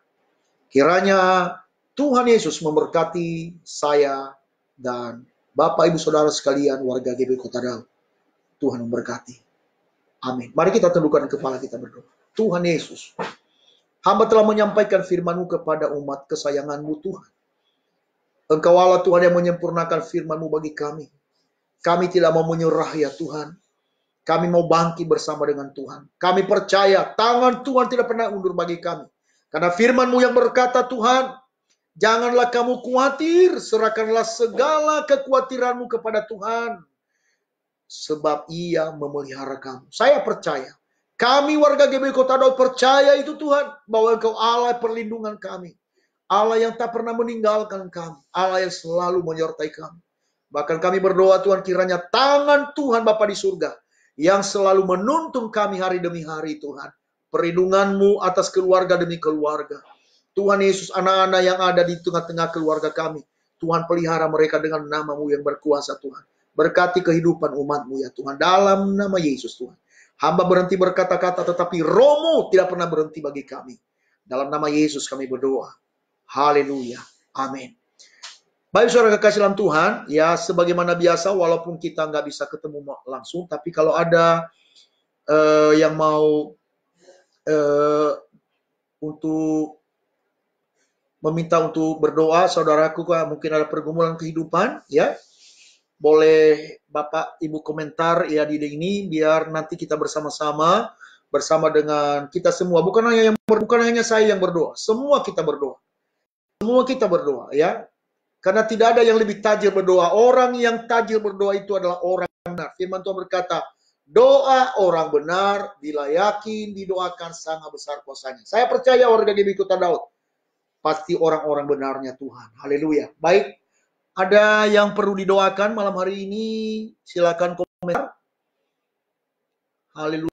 Kiranya Tuhan Yesus memberkati saya dan Bapak Ibu Saudara sekalian warga GBI Kota Daud. Tuhan memberkati. Amin. Mari kita tundukkan kepala kita berdoa. Tuhan Yesus, hamba telah menyampaikan firman-Mu kepada umat kesayangan-Mu Tuhan. Engkau Allah Tuhan yang menyempurnakan firman-Mu bagi kami. Kami tidak mau menyerah ya Tuhan. Kami mau bangkit bersama dengan Tuhan. Kami percaya tangan Tuhan tidak pernah undur bagi kami. Karena firman-Mu yang berkata, Tuhan, janganlah kamu khawatir, serahkanlah segala kekhawatiranmu kepada Tuhan. Sebab Ia memelihara kamu. Saya percaya. Kami warga GBI Kota Daud percaya itu Tuhan. Bahwa Engkau Allah perlindungan kami. Allah yang tak pernah meninggalkan kami. Allah yang selalu menyertai kami. Bahkan kami berdoa Tuhan, kiranya tangan Tuhan Bapa di surga yang selalu menuntun kami hari demi hari Tuhan. Perlindungan-Mu atas keluarga demi keluarga. Tuhan Yesus, anak-anak yang ada di tengah-tengah keluarga kami. Tuhan pelihara mereka dengan nama-Mu yang berkuasa Tuhan. Berkati kehidupan umat-Mu ya Tuhan. Dalam nama Yesus Tuhan. Hamba berhenti berkata-kata tetapi Roh-Mu tidak pernah berhenti bagi kami. Dalam nama Yesus kami berdoa. Haleluya. Amin. Baik saudara kekasih dalam Tuhan. Ya sebagaimana biasa walaupun kita nggak bisa ketemu langsung. Tapi kalau ada yang mau untuk meminta untuk berdoa, saudaraku mungkin ada pergumulan kehidupan, ya boleh Bapak Ibu komentar ya di ini biar nanti kita bersama-sama bersama dengan kita semua, bukan hanya saya yang berdoa, semua kita berdoa, ya karena tidak ada yang lebih tajir berdoa. Orang yang tajir berdoa itu adalah orang benar. Firman Tuhan berkata, doa orang benar bila yakin didoakan sangat besar kuasanya. Saya percaya warga GBI Kota Daud pasti orang-orang benarnya Tuhan. Haleluya. Baik, ada yang perlu didoakan malam hari ini? Silakan komentar. Haleluya.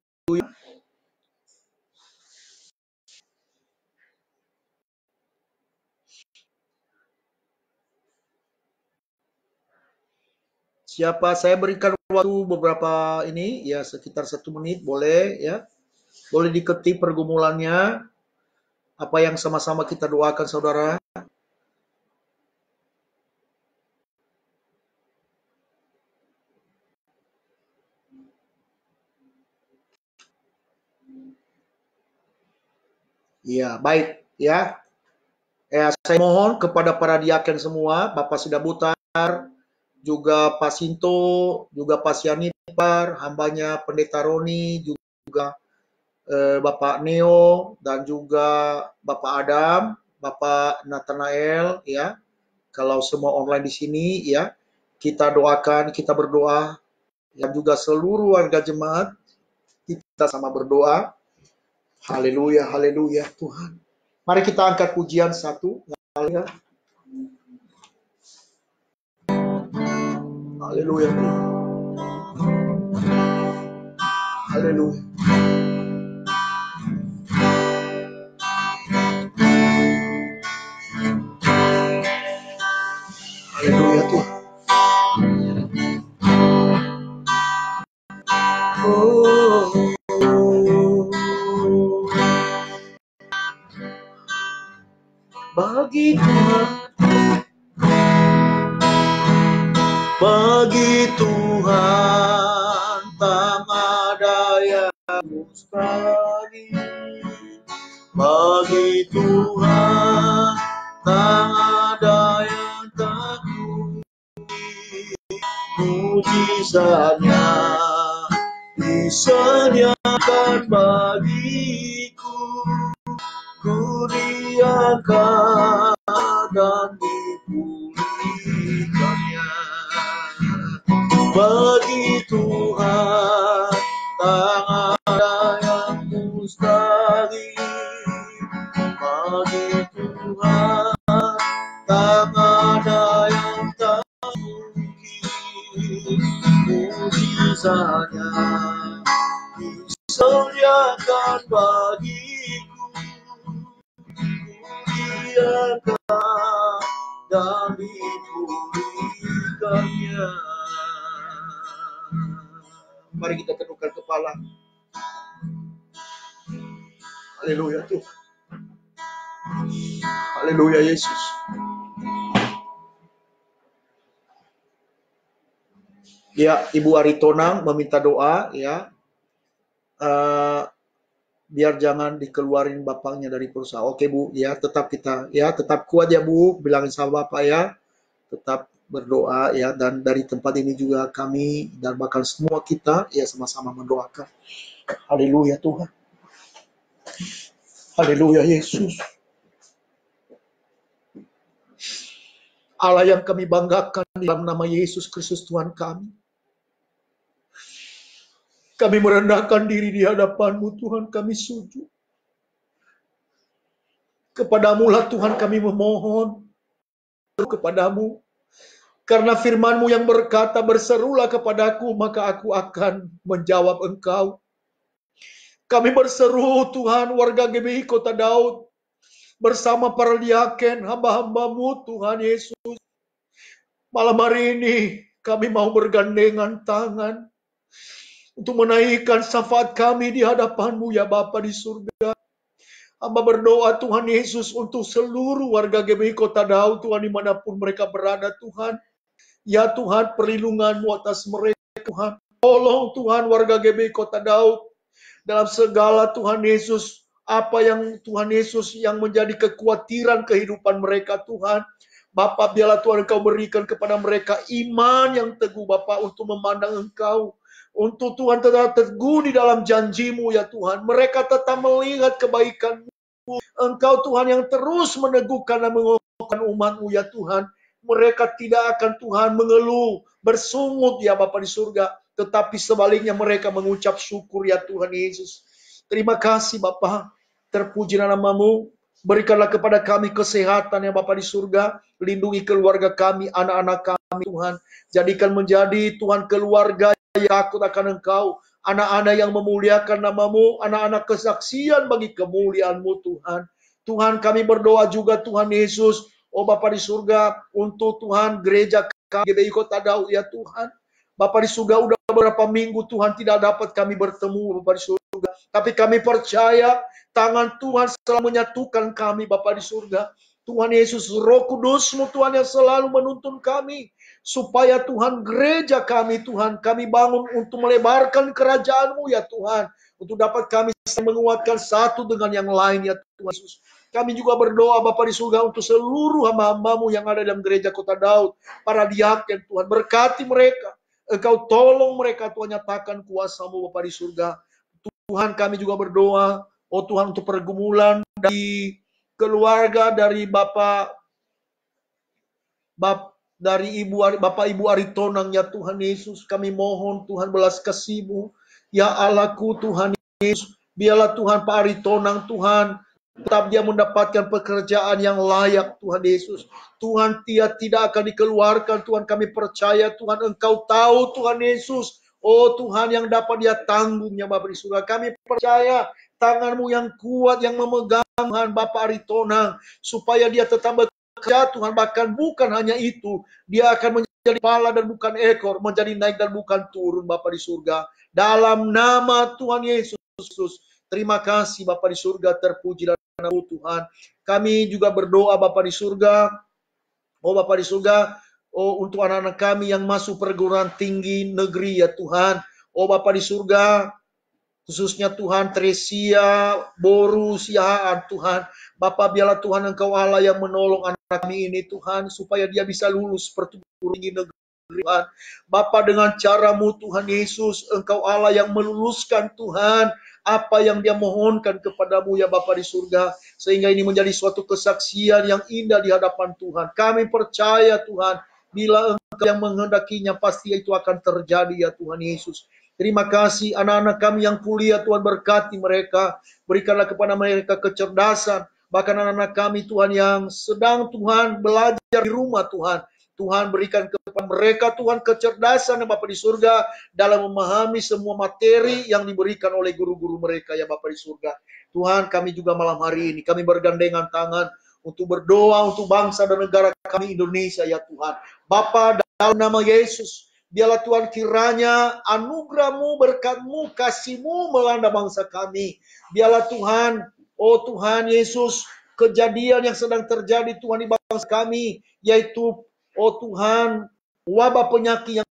Siapa? Saya berikan waktu beberapa ini, ya sekitar 1 menit, boleh ya. Boleh diketik pergumulannya. Apa yang sama-sama kita doakan saudara. Ya, baik ya. Saya mohon kepada para diaken semua, Bapak Sidabutar, juga Pak Sinto, juga Pak Sianipar, hambanya Pendeta Roni, juga Bapak Neo, dan juga Bapak Adam, Bapak Nathanael, ya. Kalau semua online di sini, ya, kita doakan, kita berdoa, dan juga seluruh warga jemaat, kita sama berdoa. Haleluya, haleluya Tuhan. Mari kita angkat pujian satu. Haleluya. Haleluya. Haleluya. Haleluya Tuhan. Bagi Tuhan tak ada yang mustahil. Bagi Tuhan tak ada yang tak mungkin. Puji mujizatnya disediakan bagiku. Ku diangkat dan dipulihkannya. Bagi Tuhan tak ada yang mustahil. Bagi Tuhan tak ada yang tak mungkin. Mujizatnya disediakan bagiku. Diangkat dan dipulihkannya. Mari kita tundukkan kepala. Haleluya Tuhan. Haleluya Yesus. Ya, Ibu Aritonang meminta doa ya. Biar jangan dikeluarin bapaknya dari perusahaan. Oke Bu, ya tetap kita ya tetap kuat ya Bu, bilangin sama Bapak ya. Tetap berdoa ya, dan dari tempat ini juga kami dan bahkan semua kita ya sama-sama mendoakan. Haleluya Tuhan. Haleluya Yesus. Allah yang kami banggakan dalam nama Yesus Kristus Tuhan kami. Kami merendahkan diri di hadapan-Mu Tuhan, kami sujud. Kepadamu lah Tuhan kami memohon, kepadamu. Karena firman-Mu yang berkata, berserulah kepadaku, maka aku akan menjawab Engkau. Kami berseru Tuhan, warga GBI Kota Daud, bersama para diaken, hamba-hamba-Mu Tuhan Yesus. Malam hari ini kami mau bergandengan tangan untuk menaikkan syafaat kami di hadapan-Mu ya Bapa di surga. Hamba berdoa Tuhan Yesus untuk seluruh warga GBI Kota Daud Tuhan, dimanapun mereka berada Tuhan. Ya Tuhan, perlindungan-Mu atas mereka Tuhan. Tolong Tuhan warga GBI Kota Daud dalam segala Tuhan Yesus, apa yang Tuhan Yesus yang menjadi kekhawatiran kehidupan mereka Tuhan. Bapa, biarlah Tuhan Engkau berikan kepada mereka iman yang teguh Bapa untuk memandang Engkau. Untuk Tuhan tetap teguh di dalam janji-Mu ya Tuhan. Mereka tetap melihat kebaikan-Mu. Engkau Tuhan yang terus meneguhkan dan mengokohkan umat-Mu ya Tuhan. Mereka tidak akan Tuhan mengeluh, bersungut ya Bapa di surga. Tetapi sebaliknya mereka mengucap syukur ya Tuhan Yesus. Terima kasih Bapa. Terpuji nama-Mu. Berikanlah kepada kami kesehatan ya Bapa di surga. Lindungi keluarga kami, anak-anak kami Tuhan. Jadikan menjadi Tuhan keluarga yang takut akan Engkau. Anak-anak yang memuliakan nama-Mu. Anak-anak kesaksian bagi kemuliaan-Mu Tuhan. Tuhan kami berdoa juga Tuhan Yesus. Oh Bapa di surga. Untuk Tuhan gereja kami GBI Kota Daud ya Tuhan. Bapa di surga, udah beberapa minggu Tuhan tidak dapat kami bertemu Bapa di surga. Tapi kami percaya tangan Tuhan selalu menyatukan kami Bapa di surga. Tuhan Yesus, Roh Kudus-Mu Tuhan yang selalu menuntun kami. Supaya Tuhan gereja kami Tuhan, kami bangun untuk melebarkan kerajaan-Mu ya Tuhan. Untuk dapat kami menguatkan satu dengan yang lain ya Tuhan Yesus. Kami juga berdoa Bapa di surga untuk seluruh hamba-hamba-Mu yang ada dalam gereja Kota Daud. Para diaken Tuhan, berkati mereka. Engkau tolong mereka Tuhan, nyatakan kuasa-Mu Bapa di surga. Tuhan kami juga berdoa, oh Tuhan untuk pergumulan dari keluarga dari Bapak Ibu Aritonang ya Tuhan Yesus. Kami mohon Tuhan belas kasih-Mu. Ya Allahku Tuhan Yesus, biarlah Tuhan Pak Aritonang Tuhan, tetap dia mendapatkan pekerjaan yang layak Tuhan Yesus. Tuhan dia tidak akan dikeluarkan Tuhan, kami percaya Tuhan Engkau tahu Tuhan Yesus. Oh Tuhan yang dapat dia tanggungnya Bapa di surga. Kami percaya tangan-Mu yang kuat yang memegang Tuhan Bapak Aritonang. Supaya dia tetap bekerja Tuhan. Bahkan bukan hanya itu. Dia akan menjadi kepala dan bukan ekor. Menjadi naik dan bukan turun Bapa di surga. Dalam nama Tuhan Yesus. Terima kasih Bapa di surga, terpuji dan Tuhan. Kami juga berdoa Bapa di surga. Oh Bapa di surga, oh untuk anak-anak kami yang masuk perguruan tinggi negeri ya Tuhan. Oh Bapa di surga, khususnya Tuhan Tresia, Boru, Siaan Tuhan. Bapa biarlah Tuhan Engkau Allah yang menolong anak kami ini Tuhan. Supaya dia bisa lulus perguruan tinggi negeri Tuhan. Bapa, dengan caramu Tuhan Yesus, Engkau Allah yang meluluskan Tuhan apa yang dia mohonkan kepadamu ya Bapa di surga. Sehingga ini menjadi suatu kesaksian yang indah di hadapan Tuhan. Kami percaya Tuhan, bila Engkau yang menghendakinya pasti itu akan terjadi ya Tuhan Yesus. Terima kasih anak-anak kami yang kuliah, Tuhan berkati mereka. Berikanlah kepada mereka kecerdasan. Bahkan anak-anak kami Tuhan yang sedang Tuhan belajar di rumah Tuhan. Tuhan berikan kepada mereka Tuhan kecerdasan ya Bapa di surga dalam memahami semua materi yang diberikan oleh guru-guru mereka ya Bapa di surga. Tuhan, kami juga malam hari ini kami bergandengan tangan untuk berdoa untuk bangsa dan negara kami Indonesia ya Tuhan. Bapa, dalam nama Yesus, biarlah Tuhan kiranya anugerah-Mu, berkat-Mu, kasih-Mu melanda bangsa kami. Biarlah Tuhan, oh Tuhan Yesus, kejadian yang sedang terjadi Tuhan di bangsa kami, yaitu oh Tuhan, wabah penyakit yang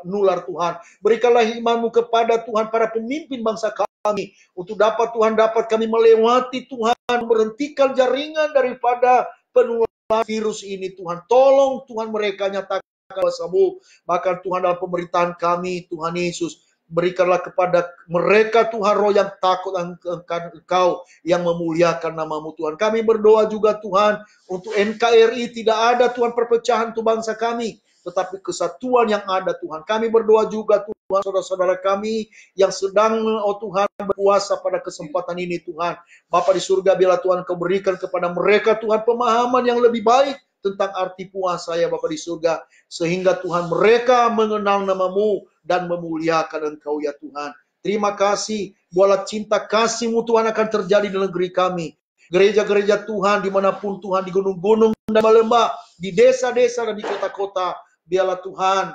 nular Tuhan. Berikanlah iman-Mu kepada Tuhan para pemimpin bangsa kami, untuk dapat Tuhan dapat kami melewati Tuhan, berhentikan jaringan daripada penularan virus ini Tuhan. Tolong Tuhan mereka nyatakan kuasa-Mu. Bahkan Tuhan dalam pemerintahan kami Tuhan Yesus, berikanlah kepada mereka Tuhan roh yang takut akan Engkau, yang memuliakan nama-Mu Tuhan. Kami berdoa juga Tuhan untuk NKRI, tidak ada Tuhan perpecahan untuk bangsa kami, tetapi kesatuan yang ada Tuhan. Kami berdoa juga Tuhan saudara-saudara kami yang sedang oh Tuhan berpuasa pada kesempatan ini Tuhan. Bapa di surga, biarlah Tuhan Kau berikan kepada mereka Tuhan pemahaman yang lebih baik tentang arti puasa ya Bapa di surga, sehingga Tuhan mereka mengenal nama-Mu dan memuliakan Engkau ya Tuhan. Terima kasih, buatlah cinta kasih-Mu Tuhan akan terjadi di negeri kami. Gereja-gereja Tuhan dimanapun Tuhan, di gunung-gunung dan lembah, di desa-desa dan di kota-kota, biarlah Tuhan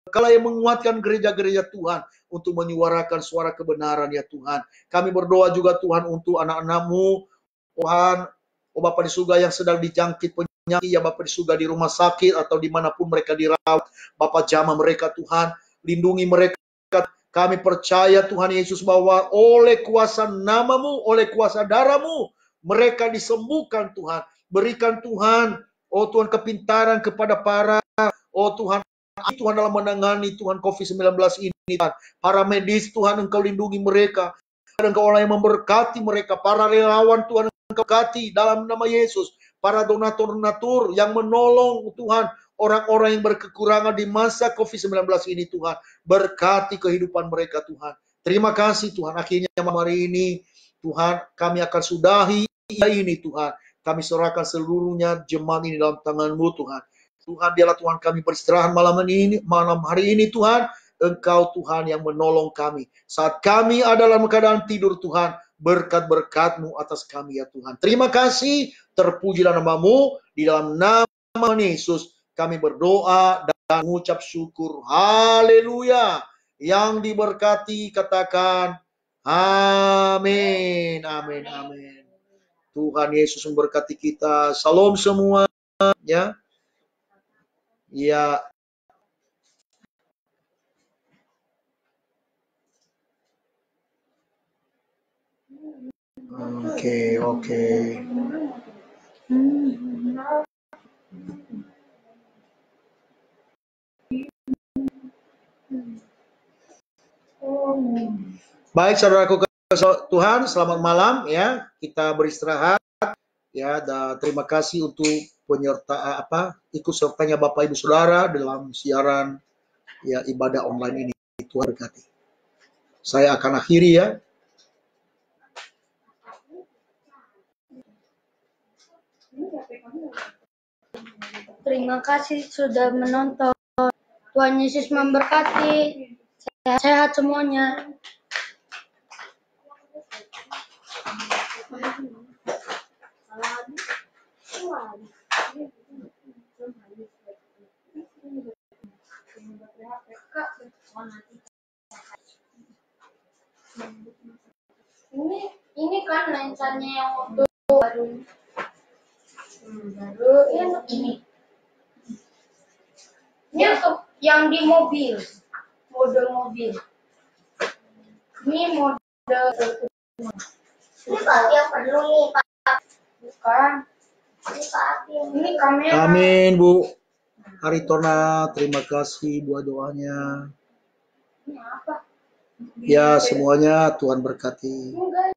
Engkau yang menguatkan gereja-gereja Tuhan untuk menyuarakan suara kebenaran ya Tuhan. Kami berdoa juga Tuhan untuk anak-anak-Mu Tuhan, oh Bapa di surga yang sedang dijangkit penyakit ya Bapa di surga, di rumah sakit atau dimanapun mereka dirawat. Bapa, jamah mereka Tuhan, lindungi mereka. Kami percaya Tuhan Yesus bahwa oleh kuasa nama-Mu, oleh kuasa darah-Mu, mereka disembuhkan Tuhan. Berikan Tuhan, oh Tuhan, kepintaran kepada para, oh Tuhan, Tuhan dalam menangani Tuhan COVID-19 ini Tuhan. Para medis Tuhan, Engkau lindungi mereka. Engkau Allah yang memberkati mereka. Para relawan Tuhan, Engkau berkati dalam nama Yesus. Para donatur-donatur yang menolong Tuhan orang-orang yang berkekurangan di masa COVID-19 ini Tuhan. Berkati kehidupan mereka Tuhan. Terima kasih Tuhan. Akhirnya malam hari ini Tuhan, kami akan sudahi ini Tuhan. Kami serahkan seluruhnya jemaat ini dalam tangan-Mu Tuhan. Tuhan, biarlah Tuhan kami beristirahat malam hari ini Tuhan. Engkau Tuhan yang menolong kami. Saat kami ada dalam keadaan tidur Tuhan, berkat-berkat-Mu atas kami ya Tuhan. Terima kasih, terpujilah nama-Mu, di dalam nama Yesus kami berdoa dan mengucap syukur. Haleluya. Yang diberkati katakan amin. Amin. Amin. Tuhan Yesus memberkati kita. Shalom semua ya. Ya. Oke. Baik saudaraku Tuhan, selamat malam ya. Kita beristirahat ya. Dan terima kasih untuk ikut sertanya Bapak Ibu Saudara dalam siaran ya ibadah online ini. Tuhan berkati. Saya akan akhiri ya. Terima kasih sudah menonton. Tuhan Yesus memberkati. Sehat semuanya. Ini kan lensanya yang waktu baru ini. Ini untuk yang di mobil, mode mobil. Ini mode. Ini Pak yang perlu nih Pak. Bukan. Ini Pak. Ini kamera. Amin Bu. Aritona, terima kasih buat doanya. Ini apa? Ya, semuanya Tuhan berkati. Enggak.